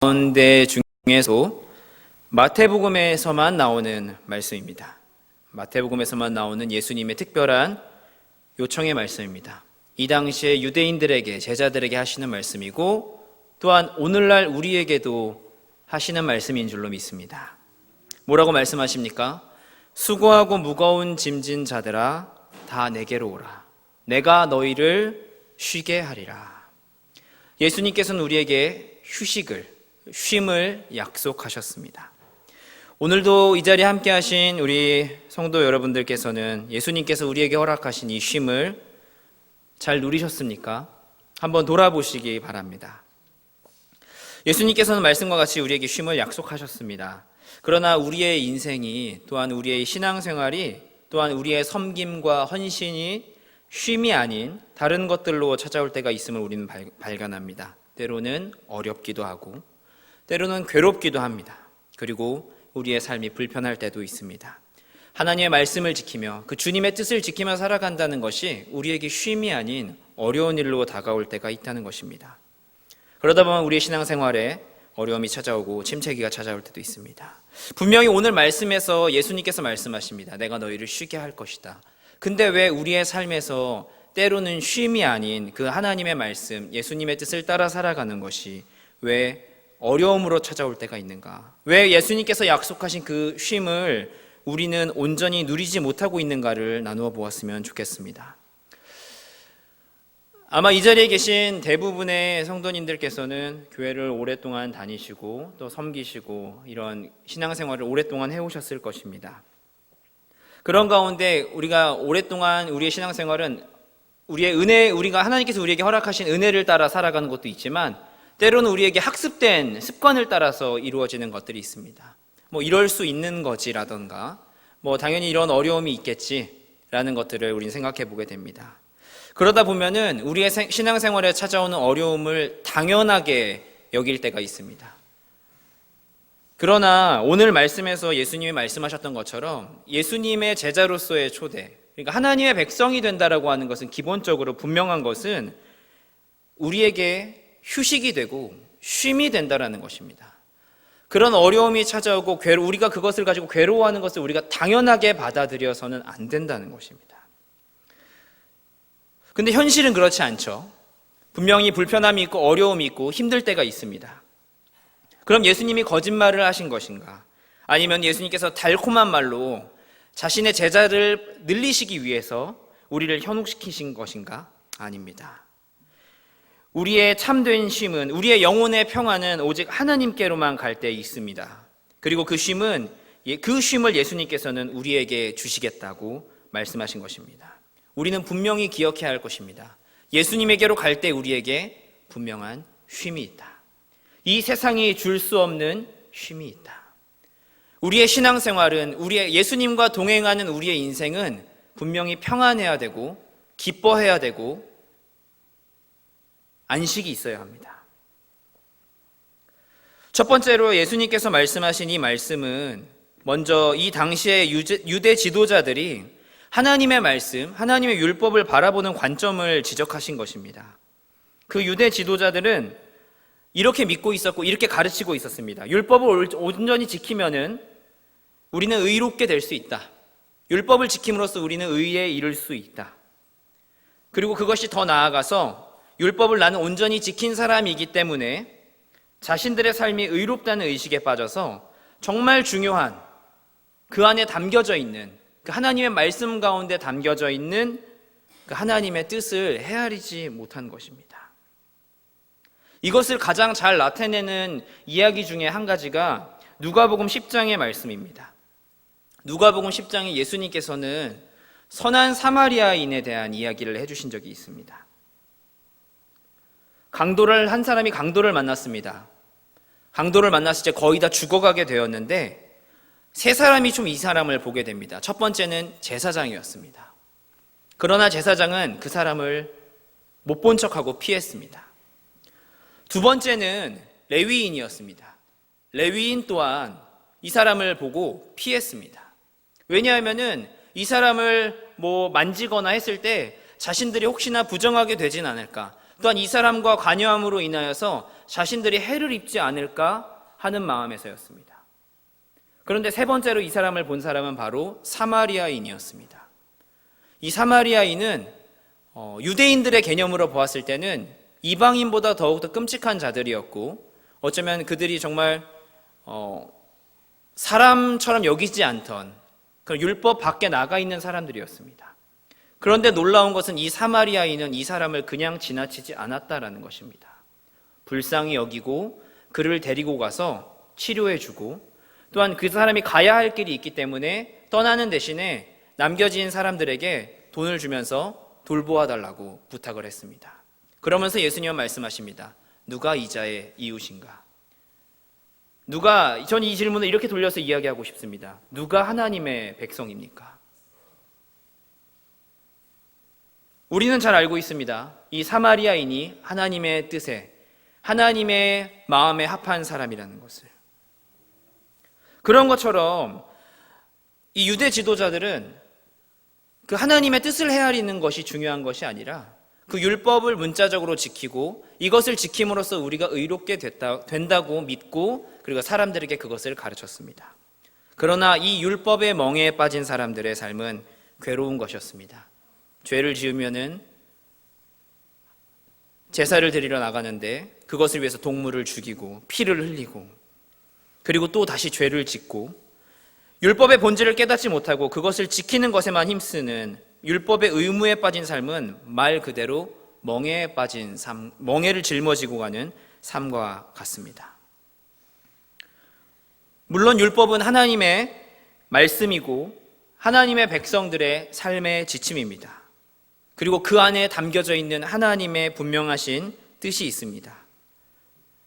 가운데 중에서 마태복음에서만 나오는 말씀입니다. 마태복음에서만 나오는 예수님의 특별한 요청의 말씀입니다. 이 당시에 유대인들에게, 제자들에게 하시는 말씀이고 또한 오늘날 우리에게도 하시는 말씀인 줄로 믿습니다. 뭐라고 말씀하십니까? 수고하고 무거운 짐진 자들아 다 내게로 오라. 내가 너희를 쉬게 하리라. 예수님께서는 우리에게 쉼을 약속하셨습니다. 오늘도 이 자리에 함께 하신 우리 성도 여러분들께서는 예수님께서 우리에게 허락하신 이 쉼을 잘 누리셨습니까? 한번 돌아보시기 바랍니다. 예수님께서는 말씀과 같이 우리에게 쉼을 약속하셨습니다. 그러나 우리의 인생이, 또한 우리의 신앙생활이, 또한 우리의 섬김과 헌신이 쉼이 아닌 다른 것들로 찾아올 때가 있음을 우리는 발견합니다. 때로는 어렵기도 하고 때로는 괴롭기도 합니다. 그리고 우리의 삶이 불편할 때도 있습니다. 하나님의 말씀을 지키며 그 주님의 뜻을 지키며 살아간다는 것이 우리에게 쉼이 아닌 어려운 일로 다가올 때가 있다는 것입니다. 그러다 보면 우리의 신앙생활에 어려움이 찾아오고 침체기가 찾아올 때도 있습니다. 분명히 오늘 말씀에서 예수님께서 말씀하십니다. 내가 너희를 쉬게 할 것이다. 근데 왜 우리의 삶에서 때로는 쉼이 아닌 그 하나님의 말씀, 예수님의 뜻을 따라 살아가는 것이 왜 어려움으로 찾아올 때가 있는가? 왜 예수님께서 약속하신 그 쉼을 우리는 온전히 누리지 못하고 있는가를 나누어 보았으면 좋겠습니다. 아마 이 자리에 계신 대부분의 성도님들께서는 교회를 오랫동안 다니시고 또 섬기시고 이런 신앙생활을 오랫동안 해오셨을 것입니다. 그런 가운데 우리가 오랫동안 우리의 신앙생활은 우리가 하나님께서 우리에게 허락하신 은혜를 따라 살아가는 것도 있지만 때로는 우리에게 학습된 습관을 따라서 이루어지는 것들이 있습니다. 이럴 수 있는 거지라던가 당연히 이런 어려움이 있겠지라는 것들을 우리는 생각해 보게 됩니다. 그러다 보면은 우리의 신앙생활에 찾아오는 어려움을 당연하게 여길 때가 있습니다. 그러나 오늘 말씀에서 예수님이 말씀하셨던 것처럼 예수님의 제자로서의 초대, 그러니까 하나님의 백성이 된다라고 하는 것은 기본적으로 분명한 것은 우리에게 휴식이 되고 쉼이 된다라는 것입니다. 그런 어려움이 찾아오고 우리가 그것을 가지고 괴로워하는 것을 우리가 당연하게 받아들여서는 안 된다는 것입니다. 근데 현실은 그렇지 않죠. 분명히 불편함이 있고 어려움이 있고 힘들 때가 있습니다. 그럼 예수님이 거짓말을 하신 것인가? 아니면 예수님께서 달콤한 말로 자신의 제자를 늘리시기 위해서 우리를 현혹시키신 것인가? 아닙니다. 우리의 참된 쉼은, 우리의 영혼의 평안은 오직 하나님께로만 갈 때 있습니다. 그리고 그 쉼을 예수님께서는 우리에게 주시겠다고 말씀하신 것입니다. 우리는 분명히 기억해야 할 것입니다. 예수님에게로 갈 때 우리에게 분명한 쉼이 있다. 이 세상이 줄 수 없는 쉼이 있다. 우리의 신앙생활은, 우리의 예수님과 동행하는 우리의 인생은 분명히 평안해야 되고 기뻐해야 되고 안식이 있어야 합니다. 첫 번째로 예수님께서 말씀하신 이 말씀은 먼저 이 당시의 유대 지도자들이 하나님의 말씀, 하나님의 율법을 바라보는 관점을 지적하신 것입니다. 그 유대 지도자들은 이렇게 믿고 있었고 이렇게 가르치고 있었습니다. 율법을 온전히 지키면은 우리는 의롭게 될 수 있다. 율법을 지킴으로써 우리는 의에 이를 수 있다. 그리고 그것이 더 나아가서 율법을 나는 온전히 지킨 사람이기 때문에 자신들의 삶이 의롭다는 의식에 빠져서 정말 중요한 그 안에 담겨져 있는 그 하나님의 말씀 가운데 담겨져 있는 그 하나님의 뜻을 헤아리지 못한 것입니다. 이것을 가장 잘 나타내는 이야기 중에 한 가지가 누가복음 10장의 말씀입니다. 누가복음 10장에 예수님께서는 선한 사마리아인에 대한 이야기를 해주신 적이 있습니다. 한 사람이 강도를 만났습니다. 강도를 만났을 때 거의 다 죽어가게 되었는데 세 사람이 좀 이 사람을 보게 됩니다. 첫 번째는 제사장이었습니다. 그러나 제사장은 그 사람을 못 본 척하고 피했습니다. 두 번째는 레위인이었습니다. 레위인 또한 이 사람을 보고 피했습니다. 왜냐하면은 이 사람을 만지거나 했을 때 자신들이 혹시나 부정하게 되진 않을까, 또한 이 사람과 관여함으로 인하여서 자신들이 해를 입지 않을까 하는 마음에서였습니다. 그런데 세 번째로 이 사람을 본 사람은 바로 사마리아인이었습니다. 이 사마리아인은 유대인들의 개념으로 보았을 때는 이방인보다 더욱더 끔찍한 자들이었고, 어쩌면 그들이 정말 사람처럼 여기지 않던 그런 율법 밖에 나가 있는 사람들이었습니다. 그런데 놀라운 것은 이 사마리아인은 이 사람을 그냥 지나치지 않았다라는 것입니다. 불쌍히 여기고 그를 데리고 가서 치료해주고, 또한 그 사람이 가야 할 길이 있기 때문에 떠나는 대신에 남겨진 사람들에게 돈을 주면서 돌보아 달라고 부탁을 했습니다. 그러면서 예수님은 말씀하십니다. 누가 이자의 이웃인가? 전 이 질문을 이렇게 돌려서 이야기하고 싶습니다. 누가 하나님의 백성입니까? 우리는 잘 알고 있습니다. 이 사마리아인이 하나님의 뜻에, 하나님의 마음에 합한 사람이라는 것을. 그런 것처럼 이 유대 지도자들은 그 하나님의 뜻을 헤아리는 것이 중요한 것이 아니라 그 율법을 문자적으로 지키고 이것을 지킴으로써 우리가 의롭게 된다고 믿고, 그리고 사람들에게 그것을 가르쳤습니다. 그러나 이 율법의 멍에에 빠진 사람들의 삶은 괴로운 것이었습니다. 죄를 지으면은 제사를 드리러 나가는데 그것을 위해서 동물을 죽이고 피를 흘리고, 그리고 또 다시 죄를 짓고, 율법의 본질을 깨닫지 못하고 그것을 지키는 것에만 힘쓰는 율법의 의무에 빠진 삶은 말 그대로 멍에에 빠진 삶, 멍에를 짊어지고 가는 삶과 같습니다. 물론 율법은 하나님의 말씀이고 하나님의 백성들의 삶의 지침입니다. 그리고 그 안에 담겨져 있는 하나님의 분명하신 뜻이 있습니다.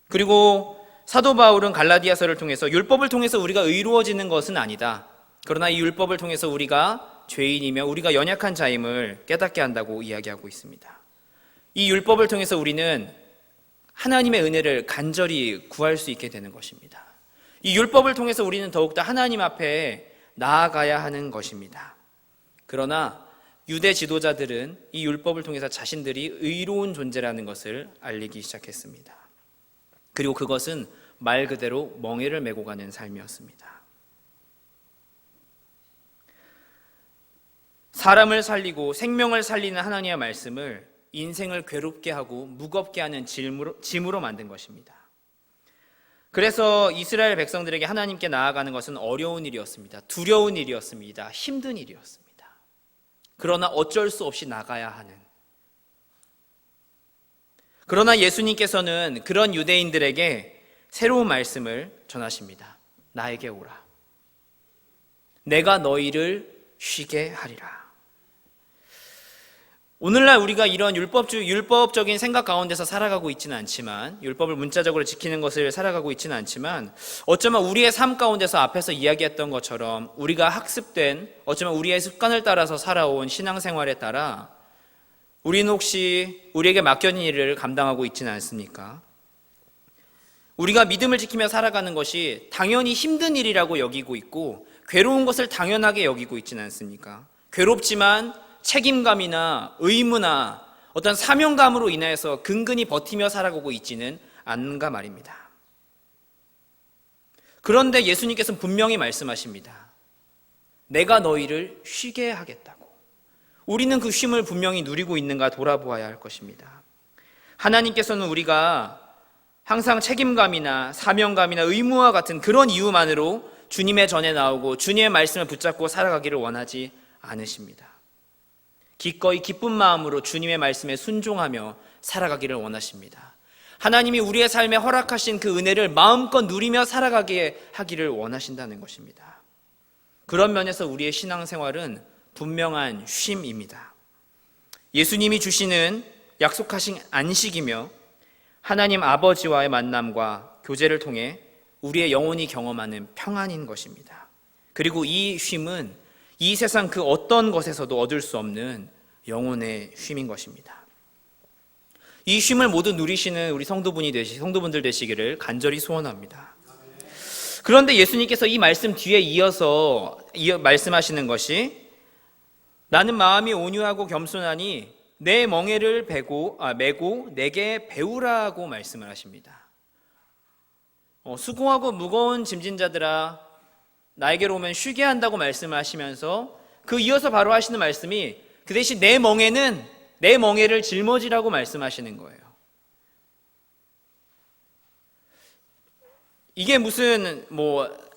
그리고 사도 바울은 갈라디아서를 통해서 율법을 통해서 우리가 의로워지는 것은 아니다. 그러나 이 율법을 통해서 우리가 죄인이며 우리가 연약한 자임을 깨닫게 한다고 이야기하고 있습니다. 이 율법을 통해서 우리는 하나님의 은혜를 간절히 구할 수 있게 되는 것입니다. 이 율법을 통해서 우리는 더욱더 하나님 앞에 나아가야 하는 것입니다. 그러나 유대 지도자들은 이 율법을 통해서 자신들이 의로운 존재라는 것을 알리기 시작했습니다. 그리고 그것은 말 그대로 멍에를 메고 가는 삶이었습니다. 사람을 살리고 생명을 살리는 하나님의 말씀을 인생을 괴롭게 하고 무겁게 하는 짐으로 만든 것입니다. 그래서 이스라엘 백성들에게 하나님께 나아가는 것은 어려운 일이었습니다. 두려운 일이었습니다. 힘든 일이었습니다. 그러나 어쩔 수 없이 나가야 하는. 그러나 예수님께서는 그런 유대인들에게 새로운 말씀을 전하십니다. 나에게 오라. 내가 너희를 쉬게 하리라. 오늘날 우리가 이런 율법적인 생각 가운데서 살아가고 있지는 않지만, 율법을 문자적으로 지키는 것을 살아가고 있지는 않지만, 어쩌면 우리의 삶 가운데서 앞에서 이야기했던 것처럼 우리가 학습된, 어쩌면 우리의 습관을 따라서 살아온 신앙생활에 따라 우리는 혹시 우리에게 맡겨진 일을 감당하고 있지는 않습니까? 우리가 믿음을 지키며 살아가는 것이 당연히 힘든 일이라고 여기고 있고 괴로운 것을 당연하게 여기고 있지는 않습니까? 괴롭지만 책임감이나 의무나 어떤 사명감으로 인해서 근근히 버티며 살아가고 있지는 않은가 말입니다. 그런데 예수님께서는 분명히 말씀하십니다. 내가 너희를 쉬게 하겠다고. 우리는 그 쉼을 분명히 누리고 있는가 돌아보아야 할 것입니다. 하나님께서는 우리가 항상 책임감이나 사명감이나 의무와 같은 그런 이유만으로 주님의 전에 나오고 주님의 말씀을 붙잡고 살아가기를 원하지 않으십니다. 기꺼이 기쁜 마음으로 주님의 말씀에 순종하며 살아가기를 원하십니다. 하나님이 우리의 삶에 허락하신 그 은혜를 마음껏 누리며 살아가게 하기를 원하신다는 것입니다. 그런 면에서 우리의 신앙생활은 분명한 쉼입니다. 예수님이 주시는 약속하신 안식이며 하나님 아버지와의 만남과 교제를 통해 우리의 영혼이 경험하는 평안인 것입니다. 그리고 이 쉼은 이 세상 그 어떤 것에서도 얻을 수 없는 영혼의 쉼인 것입니다. 이 쉼을 모두 누리시는 우리 성도분들 되시기를 간절히 소원합니다. 그런데 예수님께서 이 말씀 뒤에 이어서 말씀하시는 것이 나는 마음이 온유하고 겸손하니 내 멍에를 메고 내게 배우라고 말씀을 하십니다. 수고하고 무거운 짐진 자들아 나에게로 오면 쉬게 한다고 말씀을 하시면서 그 이어서 바로 하시는 말씀이 그 대신 내 멍에를 짊어지라고 말씀하시는 거예요. 이게 무슨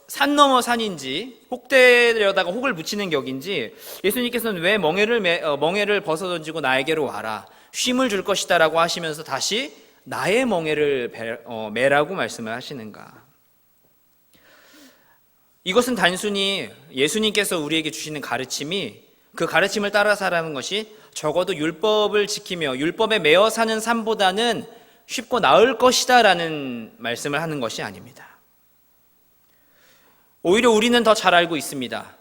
산 넘어 산인지 혹대려다가 혹을 붙이는 격인지 예수님께서는 왜 멍에를 벗어던지고 나에게로 와라 쉼을 줄 것이다 라고 하시면서 다시 나의 멍에를 메라고 말씀을 하시는가? 이것은 단순히 예수님께서 우리에게 주시는 가르침이 그 가르침을 따라 살아가는 것이 적어도 율법을 지키며 율법에 매어 사는 삶보다는 쉽고 나을 것이다 라는 말씀을 하는 것이 아닙니다. 오히려 우리는 더 잘 알고 있습니다.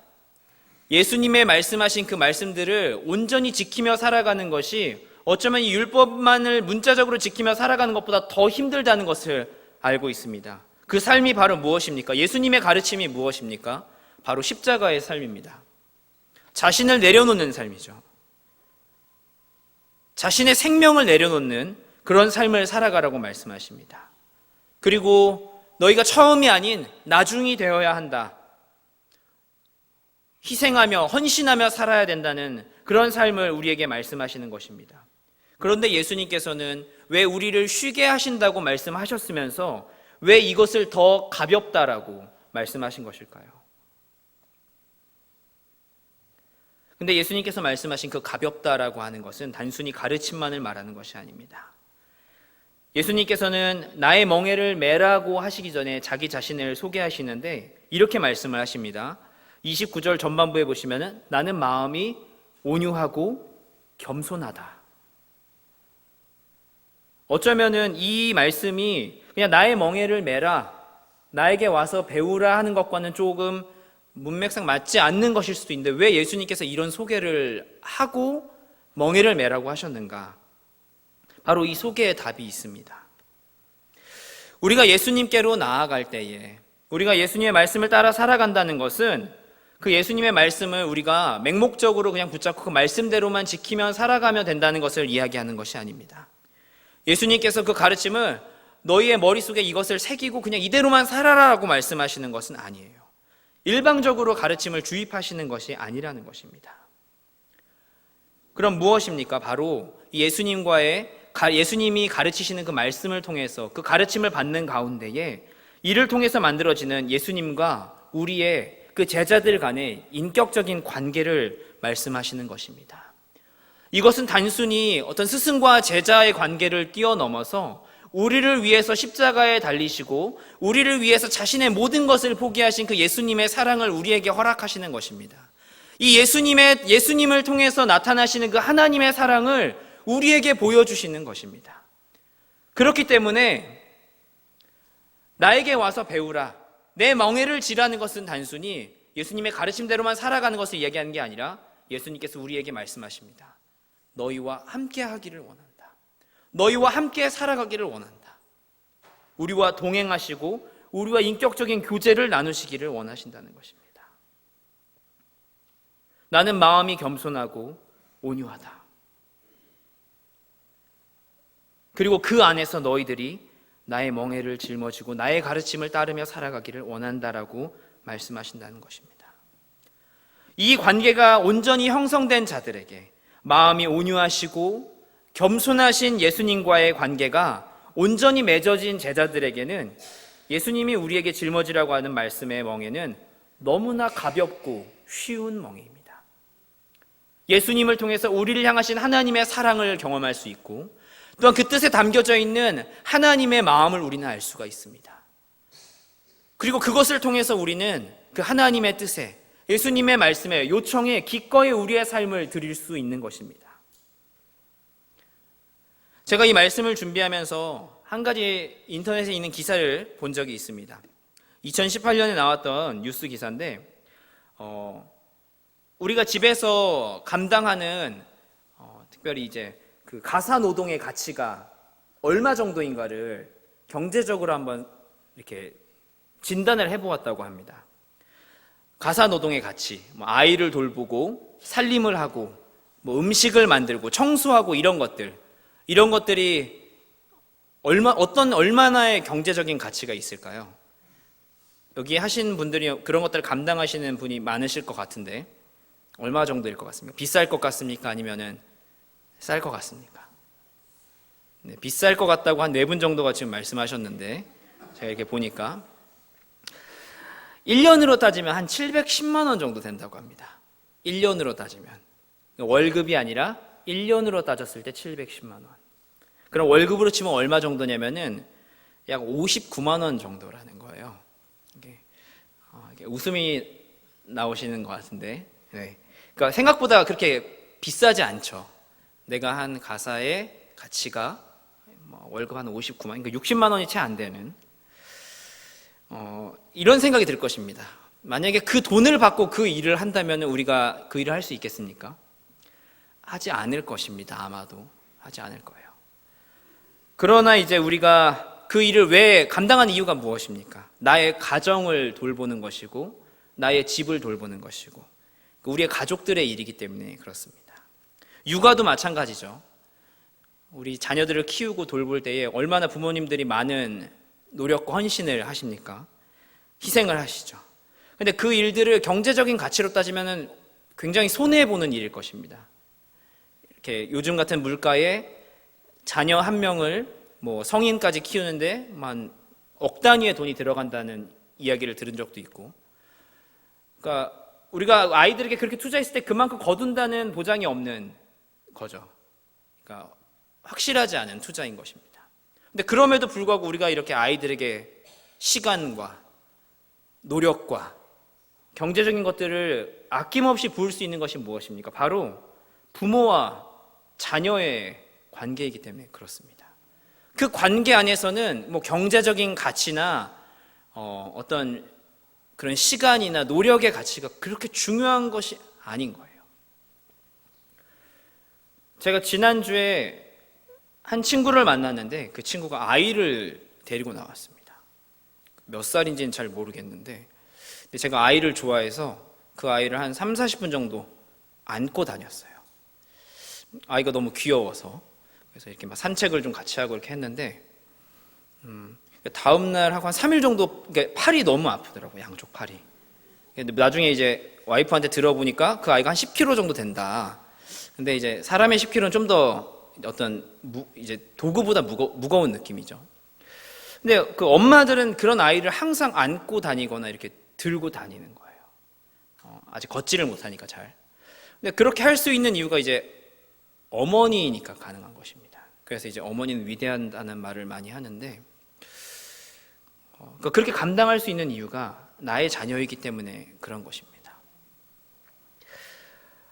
예수님의 말씀하신 그 말씀들을 온전히 지키며 살아가는 것이 어쩌면 이 율법만을 문자적으로 지키며 살아가는 것보다 더 힘들다는 것을 알고 있습니다. 그 삶이 바로 무엇입니까? 예수님의 가르침이 무엇입니까? 바로 십자가의 삶입니다. 자신을 내려놓는 삶이죠. 자신의 생명을 내려놓는 그런 삶을 살아가라고 말씀하십니다. 그리고 너희가 처음이 아닌 나중이 되어야 한다. 희생하며 헌신하며 살아야 된다는 그런 삶을 우리에게 말씀하시는 것입니다. 그런데 예수님께서는 왜 우리를 쉬게 하신다고 말씀하셨으면서 왜 이것을 더 가볍다라고 말씀하신 것일까요? 근데 예수님께서 말씀하신 그 가볍다라고 하는 것은 단순히 가르침만을 말하는 것이 아닙니다. 예수님께서는 나의 멍에를 메라고 하시기 전에 자기 자신을 소개하시는데 이렇게 말씀을 하십니다. 29절 전반부에 보시면은 나는 마음이 온유하고 겸손하다. 어쩌면은 이 말씀이 그냥 나의 멍에를 메라, 나에게 와서 배우라 하는 것과는 조금 문맥상 맞지 않는 것일 수도 있는데 왜 예수님께서 이런 소개를 하고 멍에를 메라고 하셨는가? 바로 이 소개에 답이 있습니다. 우리가 예수님께로 나아갈 때에 우리가 예수님의 말씀을 따라 살아간다는 것은 그 예수님의 말씀을 우리가 맹목적으로 그냥 붙잡고 그 말씀대로만 지키면 살아가면 된다는 것을 이야기하는 것이 아닙니다. 예수님께서 그 가르침을 너희의 머릿속에 이것을 새기고 그냥 이대로만 살아라라고 말씀하시는 것은 아니에요. 일방적으로 가르침을 주입하시는 것이 아니라는 것입니다. 그럼 무엇입니까? 바로 예수님이 가르치시는 그 말씀을 통해서 그 가르침을 받는 가운데에 이를 통해서 만들어지는 예수님과 우리의 그 제자들 간의 인격적인 관계를 말씀하시는 것입니다. 이것은 단순히 어떤 스승과 제자의 관계를 뛰어넘어서 우리를 위해서 십자가에 달리시고 우리를 위해서 자신의 모든 것을 포기하신 그 예수님의 사랑을 우리에게 허락하시는 것입니다. 이 예수님을 통해서 나타나시는 그 하나님의 사랑을 우리에게 보여주시는 것입니다. 그렇기 때문에 나에게 와서 배우라, 내 멍에를 지라는 것은 단순히 예수님의 가르침대로만 살아가는 것을 이야기하는 게 아니라 예수님께서 우리에게 말씀하십니다. 너희와 함께 하기를 원한다. 너희와 함께 살아가기를 원한다. 우리와 동행하시고 우리와 인격적인 교제를 나누시기를 원하신다는 것입니다. 나는 마음이 겸손하고 온유하다. 그리고 그 안에서 너희들이 나의 멍에를 짊어지고 나의 가르침을 따르며 살아가기를 원한다라고 말씀하신다는 것입니다. 이 관계가 온전히 형성된 자들에게 마음이 온유하시고 겸손하신 예수님과의 관계가 온전히 맺어진 제자들에게는 예수님이 우리에게 짊어지라고 하는 말씀의 멍에는 너무나 가볍고 쉬운 멍에입니다. 예수님을 통해서 우리를 향하신 하나님의 사랑을 경험할 수 있고 또한 그 뜻에 담겨져 있는 하나님의 마음을 우리는 알 수가 있습니다. 그리고 그것을 통해서 우리는 그 하나님의 뜻에 예수님의 말씀에 요청에 기꺼이 우리의 삶을 드릴 수 있는 것입니다. 제가 이 말씀을 준비하면서 한 가지 인터넷에 있는 기사를 본 적이 있습니다. 2018년에 나왔던 뉴스 기사인데 우리가 집에서 감당하는 특별히 이제 그 가사 노동의 가치가 얼마 정도인가를 경제적으로 한번 이렇게 진단을 해보았다고 합니다. 가사 노동의 가치, 아이를 돌보고 살림을 하고 뭐 음식을 만들고 청소하고 이런 것들이 얼마나의 경제적인 가치가 있을까요? 여기 하신 분들이 그런 것들을 감당하시는 분이 많으실 것 같은데 얼마 정도일 것 같습니까? 비쌀 것 같습니까? 아니면은 쌀 것 같습니까? 네, 비쌀 것 같다고 한 4분 정도가 지금 말씀하셨는데 제가 이렇게 보니까 1년으로 따지면 한 710만 원 정도 된다고 합니다. 1년으로 따지면 월급이 아니라 1년으로 따졌을 때 710만 원. 그럼 월급으로 치면 얼마 정도냐면은 약 59만 원 정도라는 거예요. 이게 웃음이 나오시는 것 같은데, 네. 그러니까 생각보다 그렇게 비싸지 않죠. 내가 한 가사의 가치가 월급 한 59만, 그러니까 60만 원이 채 안 되는 이런 생각이 들 것입니다. 만약에 그 돈을 받고 그 일을 한다면 우리가 그 일을 할 수 있겠습니까? 하지 않을 것입니다. 아마도 하지 않을 거예요. 그러나 이제 우리가 그 일을 왜 감당하는 이유가 무엇입니까? 나의 가정을 돌보는 것이고 나의 집을 돌보는 것이고 우리의 가족들의 일이기 때문에 그렇습니다. 육아도 마찬가지죠. 우리 자녀들을 키우고 돌볼 때에 얼마나 부모님들이 많은 노력과 헌신을 하십니까? 희생을 하시죠. 근데 그 일들을 경제적인 가치로 따지면 굉장히 손해보는 일일 것입니다. 이렇게 요즘 같은 물가에 자녀 한 명을 성인까지 키우는데 한 억 단위의 돈이 들어간다는 이야기를 들은 적도 있고, 그러니까 우리가 아이들에게 그렇게 투자했을 때 그만큼 거둔다는 보장이 없는 거죠. 그러니까 확실하지 않은 투자인 것입니다. 근데 그럼에도 불구하고 우리가 이렇게 아이들에게 시간과 노력과 경제적인 것들을 아낌없이 부을 수 있는 것이 무엇입니까? 바로 부모와 자녀의 관계이기 때문에 그렇습니다. 그 관계 안에서는 경제적인 가치나 어떤 그런 시간이나 노력의 가치가 그렇게 중요한 것이 아닌 거예요. 제가 지난주에 한 친구를 만났는데 그 친구가 아이를 데리고 나왔습니다. 몇 살인지는 잘 모르겠는데 제가 아이를 좋아해서 그 아이를 한 30-40분 정도 안고 다녔어요. 아이가 너무 귀여워서. 그래서 이렇게 막 산책을 좀 같이 하고 이렇게 했는데 다음날 하고 한 3일 정도 팔이 너무 아프더라고요. 양쪽 팔이. 근데 나중에 이제 와이프한테 들어보니까 그 아이가 한 10kg 정도 된다. 근데 이제 사람의 10kg는 좀 더 어떤 이제 도구보다 무거운 느낌이죠. 근데 그 엄마들은 그런 아이를 항상 안고 다니거나 이렇게 들고 다니는 거예요. 아직 걷지를 못하니까 잘. 근데 그렇게 할 수 있는 이유가 이제 어머니이니까 가능한 것입니다. 그래서 이제 어머니는 위대하다는 말을 많이 하는데 그렇게 감당할 수 있는 이유가 나의 자녀이기 때문에 그런 것입니다.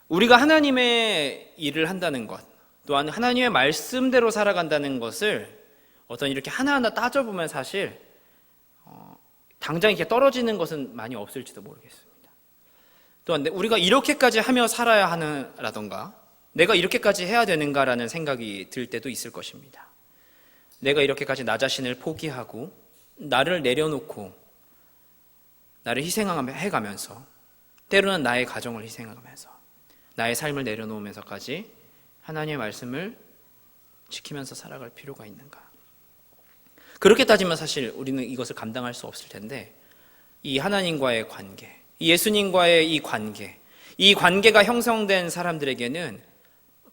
우리가 하나님의 일을 한다는 것, 또한 하나님의 말씀대로 살아간다는 것을 어떤 이렇게 하나하나 따져보면 사실 당장 이렇게 떨어지는 것은 많이 없을지도 모르겠습니다. 또한 우리가 이렇게까지 하며 살아야 하는라던가 내가 이렇게까지 해야 되는가라는 생각이 들 때도 있을 것입니다. 내가 이렇게까지 나 자신을 포기하고 나를 내려놓고 나를 희생해가면서 때로는 나의 가정을 희생하면서 나의 삶을 내려놓으면서까지 하나님의 말씀을 지키면서 살아갈 필요가 있는가? 그렇게 따지면 사실 우리는 이것을 감당할 수 없을 텐데 이 하나님과의 관계, 이 예수님과의 이 관계가 형성된 사람들에게는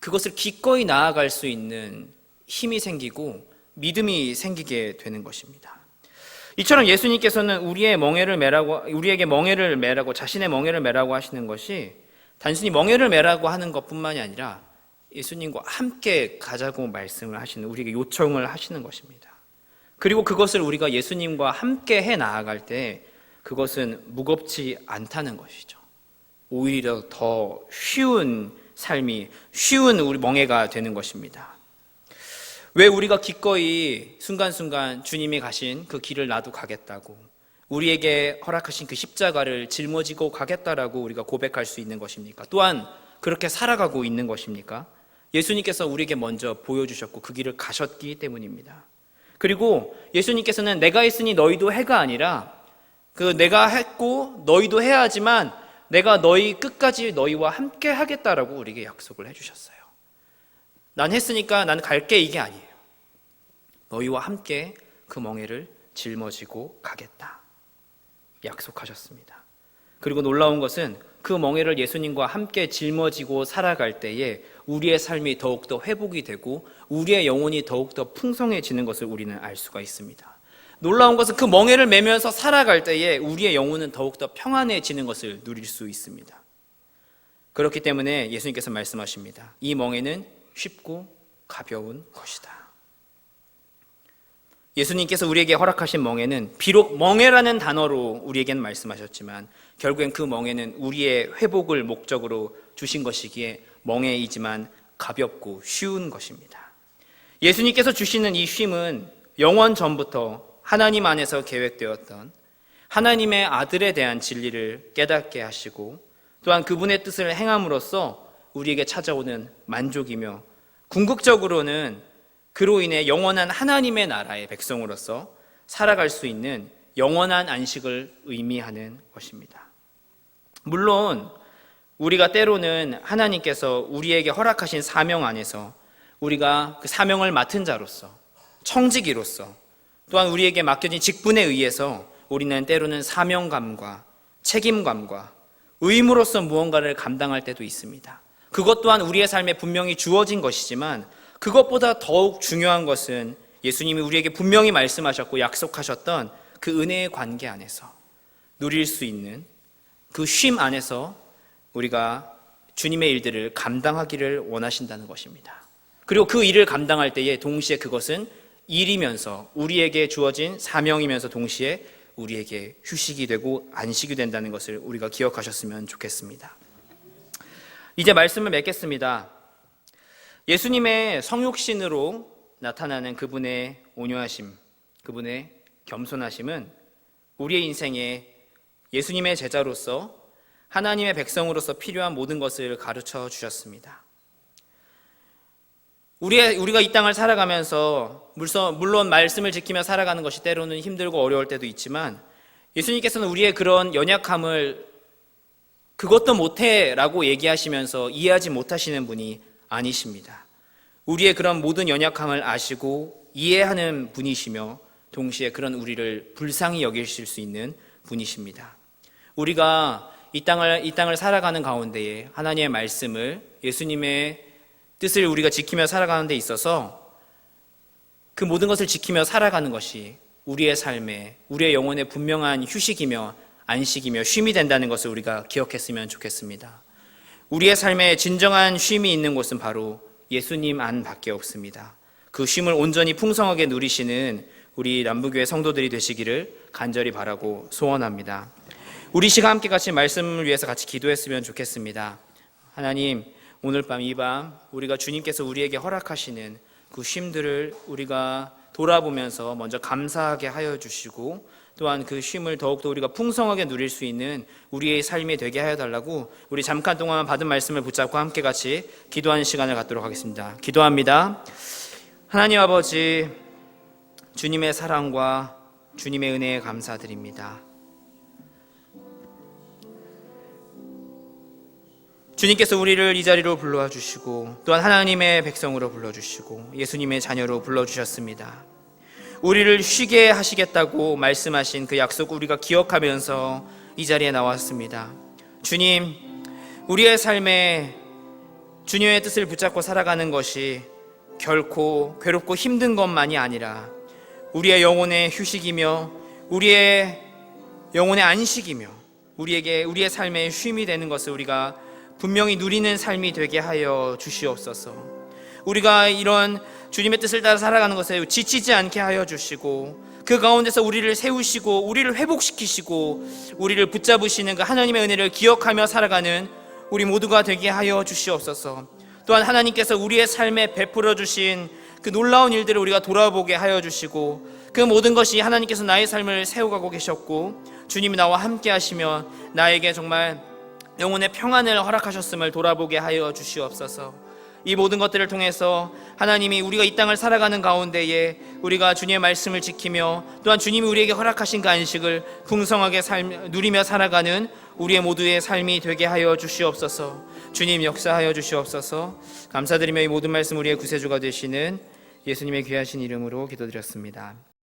그것을 기꺼이 나아갈 수 있는 힘이 생기고 믿음이 생기게 되는 것입니다. 이처럼 예수님께서는 우리에게 멍에를 매라고 자신의 멍에를 매라고 하시는 것이 단순히 멍에를 매라고 하는 것뿐만이 아니라 예수님과 함께 가자고 말씀을 하시는, 우리에게 요청을 하시는 것입니다. 그리고 그것을 우리가 예수님과 함께 해 나아갈 때 그것은 무겁지 않다는 것이죠. 오히려 더 쉬운 삶이, 쉬운 우리 멍에가 되는 것입니다. 왜 우리가 기꺼이 순간순간 주님이 가신 그 길을 나도 가겠다고, 우리에게 허락하신 그 십자가를 짊어지고 가겠다라고 우리가 고백할 수 있는 것입니까? 또한 그렇게 살아가고 있는 것입니까? 예수님께서 우리에게 먼저 보여주셨고 그 길을 가셨기 때문입니다. 그리고 예수님께서는 내가 했으니 너희도 해가 아니라 그 내가 했고 너희도 해야 하지만 내가 끝까지 너희와 함께 하겠다라고 우리에게 약속을 해주셨어요. 난 했으니까 난 갈게, 이게 아니에요. 너희와 함께 그 멍에를 짊어지고 가겠다 약속하셨습니다. 그리고 놀라운 것은 그 멍에를 예수님과 함께 짊어지고 살아갈 때에 우리의 삶이 더욱더 회복이 되고 우리의 영혼이 더욱더 풍성해지는 것을 우리는 알 수가 있습니다. 놀라운 것은 그 멍에를 메면서 살아갈 때에 우리의 영혼은 더욱더 평안해지는 것을 누릴 수 있습니다. 그렇기 때문에 예수님께서 말씀하십니다. 이 멍에는 쉽고 가벼운 것이다. 예수님께서 우리에게 허락하신 멍에는 비록 멍에라는 단어로 우리에게는 말씀하셨지만 결국엔 그 멍에는 우리의 회복을 목적으로 주신 것이기에 멍에이지만 가볍고 쉬운 것입니다. 예수님께서 주시는 이 쉼은 영원 전부터 하나님 안에서 계획되었던 하나님의 아들에 대한 진리를 깨닫게 하시고 또한 그분의 뜻을 행함으로써 우리에게 찾아오는 만족이며 궁극적으로는 그로 인해 영원한 하나님의 나라의 백성으로서 살아갈 수 있는 영원한 안식을 의미하는 것입니다. 물론 우리가 때로는 하나님께서 우리에게 허락하신 사명 안에서 우리가 그 사명을 맡은 자로서 청지기로서 또한 우리에게 맡겨진 직분에 의해서 우리는 때로는 사명감과 책임감과 의무로서 무언가를 감당할 때도 있습니다. 그것 또한 우리의 삶에 분명히 주어진 것이지만 그것보다 더욱 중요한 것은 예수님이 우리에게 분명히 말씀하셨고 약속하셨던 그 은혜의 관계 안에서 누릴 수 있는 그 쉼 안에서 우리가 주님의 일들을 감당하기를 원하신다는 것입니다. 그리고 그 일을 감당할 때에 동시에 그것은 일이면서 우리에게 주어진 사명이면서 동시에 우리에게 휴식이 되고 안식이 된다는 것을 우리가 기억하셨으면 좋겠습니다. 이제 말씀을 맺겠습니다. 예수님의 성육신으로 나타나는 그분의 온유하심, 그분의 겸손하심은 우리의 인생에 예수님의 제자로서 하나님의 백성으로서 필요한 모든 것을 가르쳐 주셨습니다. 우리가 이 땅을 살아가면서 물론 말씀을 지키며 살아가는 것이 때로는 힘들고 어려울 때도 있지만 예수님께서는 우리의 그런 연약함을 그것도 못해라고 얘기하시면서 이해하지 못하시는 분이 아니십니다. 우리의 그런 모든 연약함을 아시고 이해하는 분이시며 동시에 그런 우리를 불쌍히 여기실 수 있는 분이십니다. 우리가 이 땅을 살아가는 가운데에 하나님의 말씀을 예수님의 뜻을 우리가 지키며 살아가는 데 있어서 그 모든 것을 지키며 살아가는 것이 우리의 삶에 우리의 영혼의 분명한 휴식이며 안식이며 쉼이 된다는 것을 우리가 기억했으면 좋겠습니다. 우리의 삶에 진정한 쉼이 있는 곳은 바로 예수님 안밖에 없습니다. 그 쉼을 온전히 풍성하게 누리시는 우리 남부교회 성도들이 되시기를 간절히 바라고 소원합니다. 우리 시간 함께 같이 말씀을 위해서 같이 기도했으면 좋겠습니다. 하나님, 오늘 밤 이 밤 우리가 주님께서 우리에게 허락하시는 그 쉼들을 우리가 돌아보면서 먼저 감사하게 하여 주시고 또한 그 쉼을 더욱더 우리가 풍성하게 누릴 수 있는 우리의 삶이 되게 하여 달라고 우리 잠깐 동안 받은 말씀을 붙잡고 함께 같이 기도하는 시간을 갖도록 하겠습니다. 기도합니다. 하나님 아버지, 주님의 사랑과 주님의 은혜에 감사드립니다. 주님께서 우리를 이 자리로 불러와 주시고 또한 하나님의 백성으로 불러주시고 예수님의 자녀로 불러주셨습니다. 우리를 쉬게 하시겠다고 말씀하신 그 약속 우리가 기억하면서 이 자리에 나왔습니다. 주님, 우리의 삶에 주님의 뜻을 붙잡고 살아가는 것이 결코 괴롭고 힘든 것만이 아니라 우리의 영혼의 휴식이며 우리의 영혼의 안식이며 우리의 삶의 쉼이 되는 것을 우리가 분명히 누리는 삶이 되게 하여 주시옵소서. 우리가 이런 주님의 뜻을 따라 살아가는 것에 지치지 않게 하여 주시고 그 가운데서 우리를 세우시고 우리를 회복시키시고 우리를 붙잡으시는 그 하나님의 은혜를 기억하며 살아가는 우리 모두가 되게 하여 주시옵소서. 또한 하나님께서 우리의 삶에 베풀어 주신 그 놀라운 일들을 우리가 돌아보게 하여 주시고 그 모든 것이 하나님께서 나의 삶을 세워가고 계셨고 주님이 나와 함께 하시며 나에게 정말 영혼의 평안을 허락하셨음을 돌아보게 하여 주시옵소서. 이 모든 것들을 통해서 하나님이 우리가 이 땅을 살아가는 가운데에 우리가 주님의 말씀을 지키며 또한 주님이 우리에게 허락하신 그 안식을 풍성하게 누리며 살아가는 우리의 모두의 삶이 되게 하여 주시옵소서. 주님 역사하여 주시옵소서. 감사드리며 이 모든 말씀 우리의 구세주가 되시는 예수님의 귀하신 이름으로 기도드렸습니다.